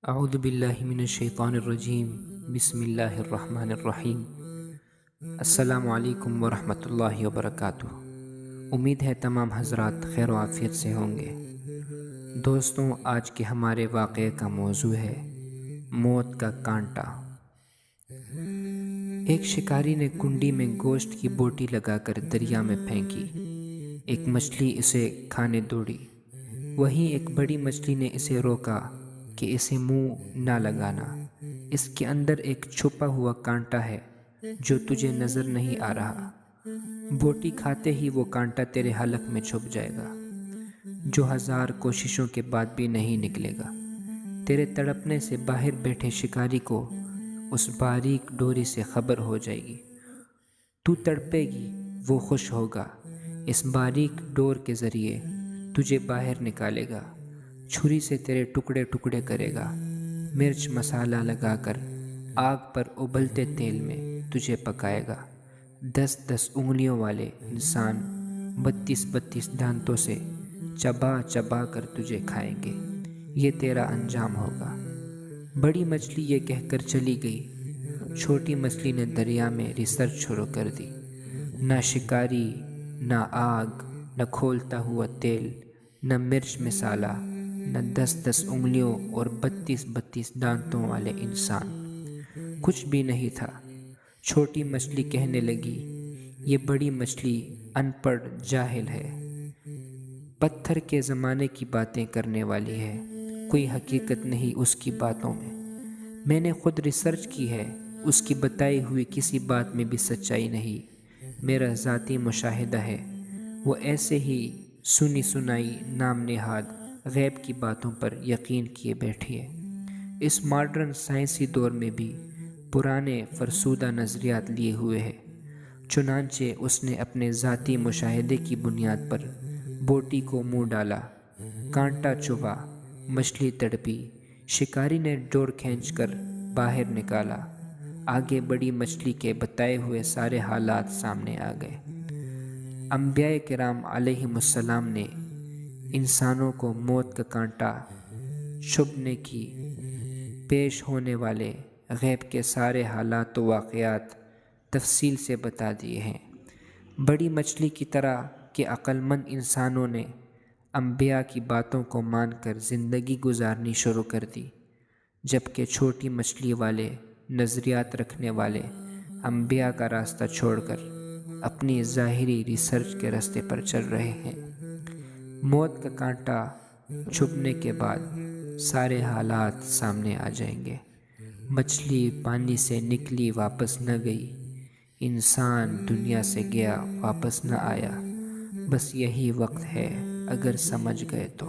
اعوذ باللہ من الشیطان الرجیم بسم اللہ الرحمن الرحیم۔ السلام علیکم ورحمۃ اللہ وبرکاتہ۔ امید ہے تمام حضرات خیر و عافیت سے ہوں گے۔ دوستوں، آج کے ہمارے واقعے کا موضوع ہے موت کا کانٹا۔ ایک شکاری نے کنڈی میں گوشت کی بوٹی لگا کر دریا میں پھینکی۔ ایک مچھلی اسے کھانے دوڑی۔ وہیں ایک بڑی مچھلی نے اسے روکا کہ اسے منہ نہ لگانا، اس کے اندر ایک چھپا ہوا کانٹا ہے جو تجھے نظر نہیں آ رہا۔ بوٹی کھاتے ہی وہ کانٹا تیرے حلق میں چھپ جائے گا، جو 1000 کوششوں کے بعد بھی نہیں نکلے گا۔ تیرے تڑپنے سے باہر بیٹھے شکاری کو اس باریک ڈوری سے خبر ہو جائے گی۔ تو تڑپے گی، وہ خوش ہوگا، اس باریک ڈور کے ذریعے تجھے باہر نکالے گا، چھری سے تیرے ٹکڑے ٹکڑے کرے گا، مرچ مسالہ لگا کر آگ پر ابلتے تیل میں تجھے پکائے گا۔ 10 انگلیوں والے انسان 32 دانتوں سے چبا چبا کر تجھے کھائیں گے۔ یہ تیرا انجام ہوگا۔ بڑی مچھلی یہ کہہ کر چلی گئی۔ چھوٹی مچھلی نے دریا میں ریسرچ شروع کر دی۔ نہ شکاری، نہ آگ، نہ کھولتا ہوا تیل، نہ مرچ مسالہ، نہ 10 انگلیوں اور 32 دانتوں والے انسان، کچھ بھی نہیں تھا۔ چھوٹی مچھلی کہنے لگی، یہ بڑی مچھلی ان پڑھ جاہل ہے، پتھر کے زمانے کی باتیں کرنے والی ہے، کوئی حقیقت نہیں اس کی باتوں میں نے خود ریسرچ کی ہے، اس کی بتائی ہوئی کسی بات میں بھی سچائی نہیں، میرا ذاتی مشاہدہ ہے۔ وہ ایسے ہی سنی سنائی نام نہاد غیب کی باتوں پر یقین کیے بیٹھی ہے۔ اس ماڈرن سائنسی دور میں بھی پرانے فرسودہ نظریات لیے ہوئے ہے۔ چنانچہ اس نے اپنے ذاتی مشاہدے کی بنیاد پر بوٹی کو منہ ڈالا، کانٹا چبھا، مچھلی تڑپی، شکاری نے ڈور کھینچ کر باہر نکالا، آگے بڑی مچھلی کے بتائے ہوئے سارے حالات سامنے آ گئے۔ انبیاء کرام علیہم السلام نے انسانوں کو موت کا کانٹا چبھنے کی پیش ہونے والے غیب کے سارے حالات و واقعات تفصیل سے بتا دیے ہیں۔ بڑی مچھلی کی طرح کہ عقل مند انسانوں نے انبیاء کی باتوں کو مان کر زندگی گزارنی شروع کر دی، جبکہ چھوٹی مچھلی والے نظریات رکھنے والے انبیاء کا راستہ چھوڑ کر اپنی ظاہری ریسرچ کے راستے پر چل رہے ہیں۔ موت کا کانٹا چھپنے کے بعد سارے حالات سامنے آ جائیں گے۔ مچھلی پانی سے نکلی واپس نہ گئی، انسان دنیا سے گیا واپس نہ آیا، بس یہی وقت ہے اگر سمجھ گئے تو۔